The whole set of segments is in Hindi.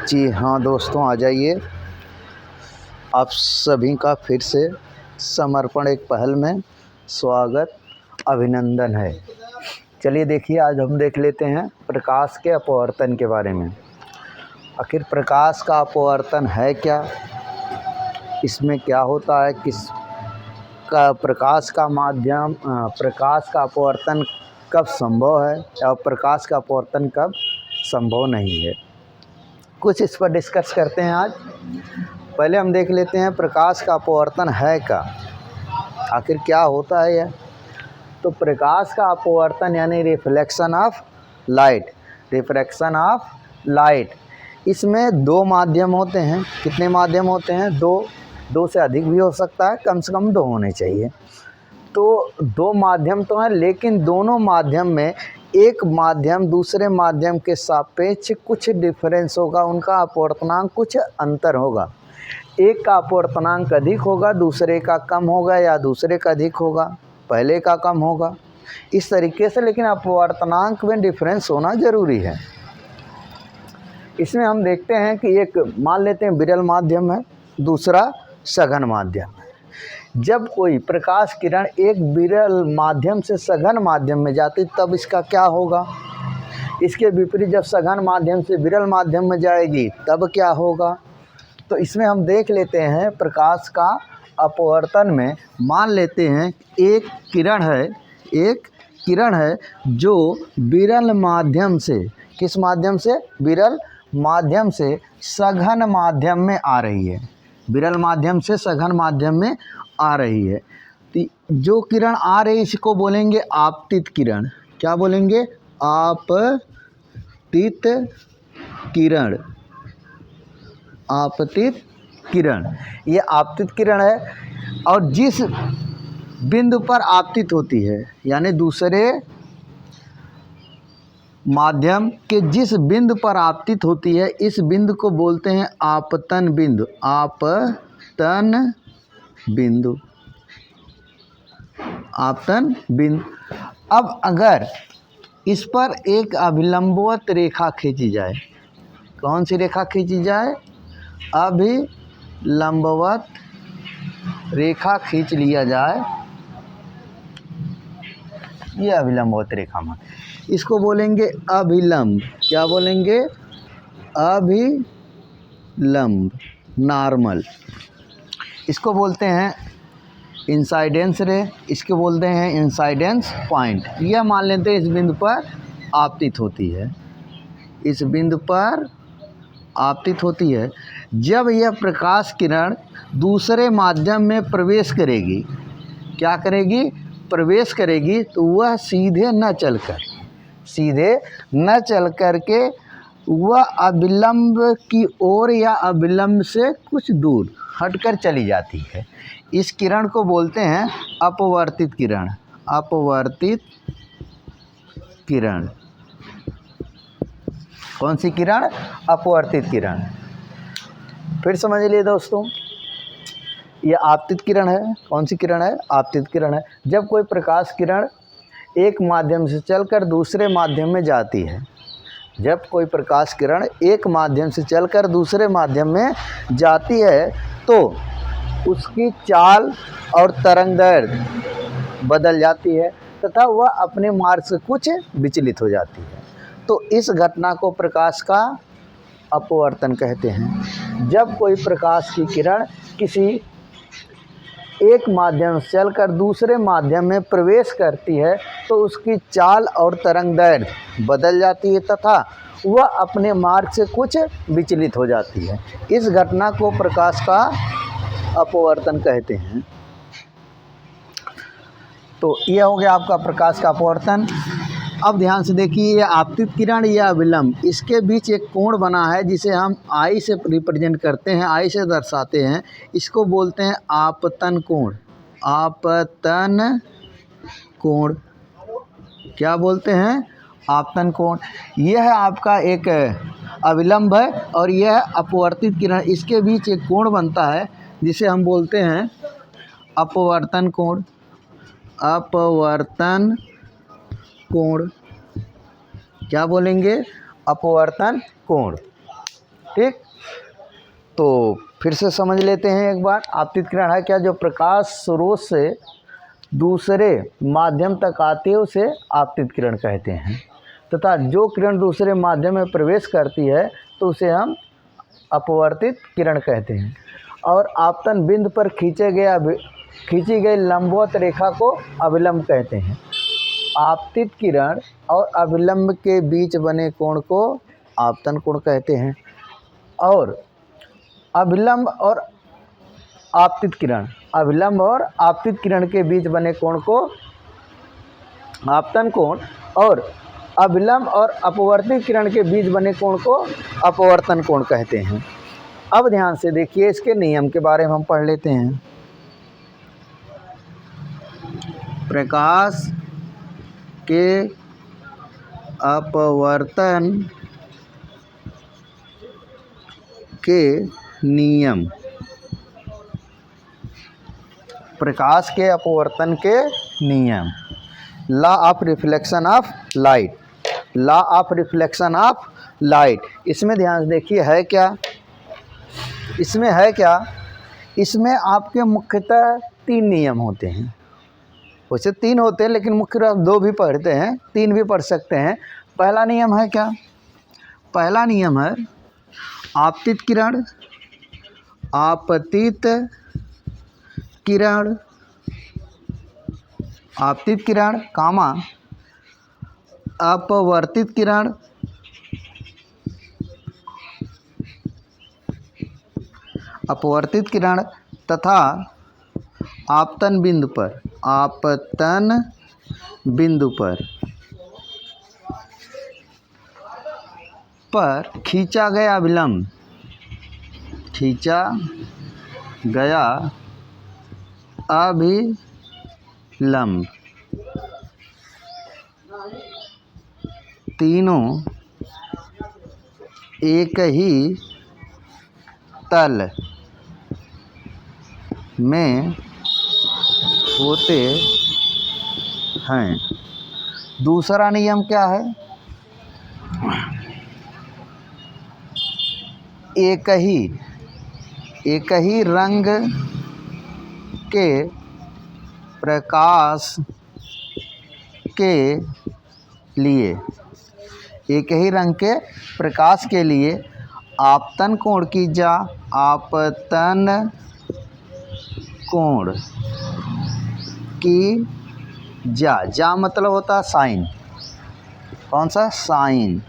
जी हाँ दोस्तों, आ जाइए। आप सभी का फिर से समर्पण एक पहल में स्वागत अभिनंदन है। चलिए देखिए, आज हम देख लेते हैं प्रकाश के अपवर्तन के बारे में। आखिर प्रकाश का अपवर्तन है क्या, इसमें क्या होता है, किस का प्रकाश का माध्यम प्रकाश का अपवर्तन कब संभव है और प्रकाश का अपवर्तन कब संभव नहीं है, कुछ इस पर डिस्कस करते हैं आज। पहले हम देख लेते हैं प्रकाश का अपवर्तन है क्या, आखिर क्या होता है यह। तो प्रकाश का अपवर्तन यानी reflection of light, refraction of light, इसमें दो माध्यम होते हैं। कितने माध्यम होते हैं? दो से अधिक भी हो सकता है, कम से कम दो होने चाहिए। तो दो माध्यम तो हैं, लेकिन दोनों माध्यम में एक माध्यम दूसरे माध्यम के सापेक्ष कुछ डिफरेंस होगा, उनका अपवर्तनांक कुछ अंतर होगा। एक का अपवर्तनांक अधिक होगा, दूसरे का कम होगा, या दूसरे का अधिक होगा, पहले का कम होगा, इस तरीके से। लेकिन अपवर्तनांक में डिफरेंस होना ज़रूरी है। इसमें हम देखते हैं कि एक मान लेते हैं विरल माध्यम है, दूसरा सघन माध्यम है। जब कोई प्रकाश किरण एक विरल माध्यम से सघन माध्यम में जाती तब इसका क्या होगा। इसके विपरीत जब सघन माध्यम से विरल माध्यम में जाएगी तब क्या होगा। तो इसमें हम देख लेते हैं प्रकाश का अपवर्तन में। मान लेते हैं एक किरण है जो विरल माध्यम से, किस माध्यम से? विरल माध्यम से सघन माध्यम में आ रही है, विरल माध्यम से सघन माध्यम में आ रही है। तो जो किरण आ रही है इसको बोलेंगे आपतित किरण। क्या बोलेंगे? आपतित किरण, आपतित किरण। ये आपतित किरण है और जिस बिंदु पर आपतित होती है, यानी दूसरे माध्यम के जिस बिंदु पर आपतित होती है, इस बिंदु को बोलते हैं आपतन बिंदु। आपतन बिंदु, आपतन बिंदु। अब अगर इस पर एक अभिलंबवत रेखा खींची जाए, कौन सी रेखा खींची जाए? अभिलंबवत रेखा खींच लिया जाए, ये अभिलंबवत रेखा में, इसको बोलेंगे अभिलंब। क्या बोलेंगे? अभिलंब, नॉर्मल। इसको बोलते हैं इंसाइडेंस रे, इसको बोलते हैं इंसाइडेंस पॉइंट। यह मान लेते हैं इस बिंदु पर आपतित होती है, इस बिंदु पर आपतित होती है। जब यह प्रकाश किरण दूसरे माध्यम में प्रवेश करेगी, क्या करेगी? प्रवेश करेगी, तो वह सीधे न चल कर के वह अभिलंब की ओर या अभिलंब से कुछ दूर हटकर चली जाती है। इस किरण को बोलते हैं अपवर्तित किरण। अपवर्तित किरण, कौन सी किरण? अपवर्तित किरण। फिर समझ लिए दोस्तों, यह आपतित किरण है। कौन सी किरण है? आपतित किरण है। जब कोई प्रकाश किरण एक माध्यम से चलकर दूसरे माध्यम में जाती है, जब कोई प्रकाश किरण एक माध्यम से चलकर दूसरे माध्यम में जाती है तो उसकी चाल और तरंगदैर्घ्य बदल जाती है तथा वह अपने मार्ग से कुछ विचलित हो जाती है। तो इस घटना को प्रकाश का अपवर्तन कहते हैं। जब कोई प्रकाश की किरण किसी एक माध्यम से चलकर दूसरे माध्यम में प्रवेश करती है तो उसकी चाल और तरंगदैर्घ्य बदल जाती है तथा वह अपने मार्ग से कुछ विचलित हो जाती है। इस घटना को प्रकाश का अपवर्तन कहते हैं। तो यह हो गया आपका प्रकाश का अपवर्तन। अब ध्यान से देखिए, यह आपतित किरण या अभिलंब, इसके बीच एक कोण बना है जिसे हम आई से रिप्रेजेंट करते हैं, आई से दर्शाते हैं। इसको बोलते हैं आपतन कोण। आपतन कोण, क्या बोलते हैं? आपतन कोण। यह आपका एक अभिलंब है और यह अपवर्तित किरण, इसके बीच एक कोण बनता है जिसे हम बोलते हैं अपवर्तन कोण। अपवर्तन कोण, क्या बोलेंगे? अपवर्तन कोण। ठीक, तो फिर से समझ लेते हैं एक बार। आपतित किरण है क्या? जो प्रकाश स्रोत से दूसरे माध्यम तक आती है उसे आपतित किरण कहते हैं, तथा जो किरण दूसरे माध्यम में प्रवेश करती है तो उसे हम अपवर्तित किरण कहते हैं। और आपतन बिंदु पर खींची गई लंबवत रेखा को अभिलंब कहते हैं। आपतित किरण और अभिलंब के बीच बने कोण को आपतन कोण कहते हैं। और अभिलंब और आपतित किरण के बीच बने कोण को आपतन कोण, और अभिलंब और अपवर्तित किरण के बीच बने कोण को अपवर्तन कोण कहते हैं। अब ध्यान से देखिए, इसके नियम के बारे में हम पढ़ लेते हैं। प्रकाश के अपवर्तन के नियम। प्रकाश के अपवर्तन के नियम। Law of reflection of light. Law of reflection of light. इसमें ध्यान से देखिए है क्या? इसमें आपके मुख्यतः 3 नियम होते हैं। वैसे 3 होते हैं लेकिन मुख्य रूप 2 भी पढ़ते हैं, 3 भी पढ़ सकते हैं। पहला नियम है क्या? पहला नियम है आपतित किरण कामा अपवर्तित किरण तथा आपतन बिंदु पर खींचा गया अभिलंब तीनों एक ही तल में होते हैं। दूसरा नियम क्या है? एक ही रंग के प्रकाश के लिए आपतन कोण की जा मतलब होता है साइन। कौन सा? साइन।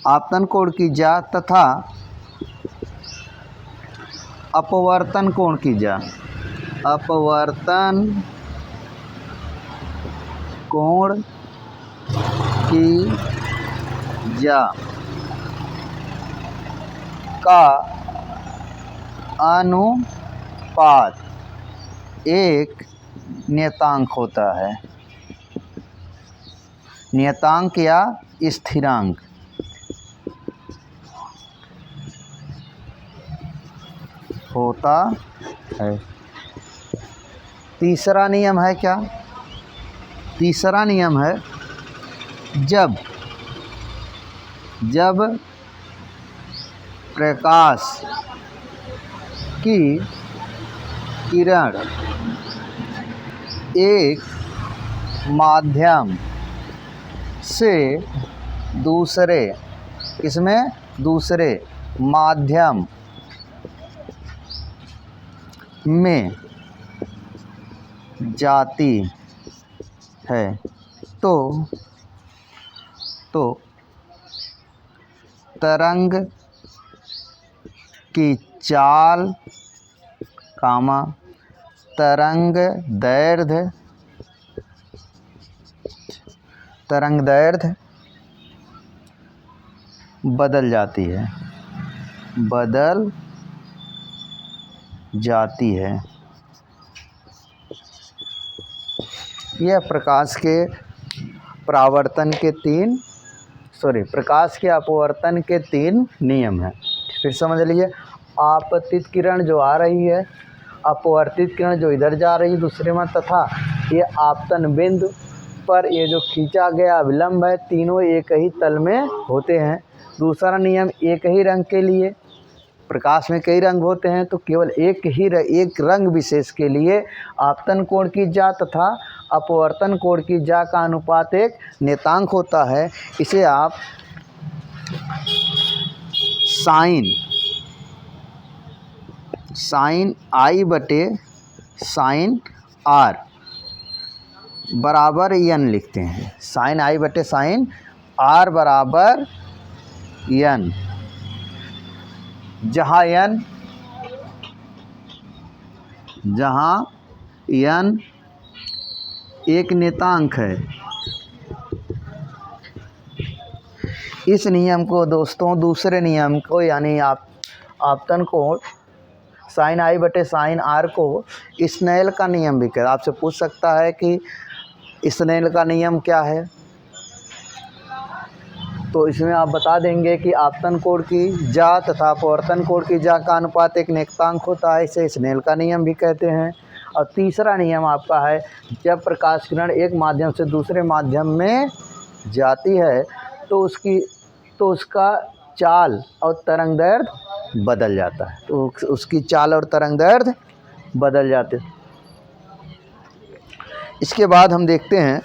आपतन कोण की जा तथा अपवर्तन कोण की जा। अपवर्तन कोण की जा का अनुपात एक नियतांक होता है। नियतांक या स्थिरांक। होता है। तीसरा नियम है क्या? तीसरा नियम है जब प्रकाश की किरण एक माध्यम से दूसरे माध्यम में जाती है तो तरंग की चाल तरंग दैर्ध्य बदल जाती है। यह प्रकाश के अपवर्तन के 3 नियम हैं। फिर समझ लीजिए, आपतित किरण जो आ रही है, अपवर्तित किरण जो इधर जा रही है दूसरे में, तथा ये आपतन बिंदु पर ये जो खींचा गया अभिलंब है, तीनों एक ही तल में होते हैं। दूसरा नियम एक ही रंग के लिए, प्रकाश में कई रंग होते हैं तो केवल एक रंग विशेष के लिए आपतन कोण की जा तथा अपवर्तन कोण की जा का अनुपात एक नियतांक होता है। इसे आप साइन आई बटे साइन आर बराबर एन लिखते हैं। साइन आई बटे साइन आर बराबर एन, जहाँ एन एक नियतांक है। इस नियम को दोस्तों दूसरे नियम को यानी आपतन कोण साइन आई बटे साइन आर को स्नेल का नियम भी कहते हैं। आपसे पूछ सकता है कि स्नेल का नियम क्या है, तो इसमें आप बता देंगे कि आपतन कोण की जा तथा अपवर्तन कोण की जा का अनुपात एक नियतांक होता है, इसे स्नेल का नियम भी कहते हैं। और तीसरा नियम आपका है, जब प्रकाश किरण एक माध्यम से दूसरे माध्यम में जाती है तो उसका चाल और तरंगदैर्घ्य बदल जाता है, तो उसकी चाल और तरंगदैर्घ्य बदल जाते हैं। इसके बाद हम देखते हैं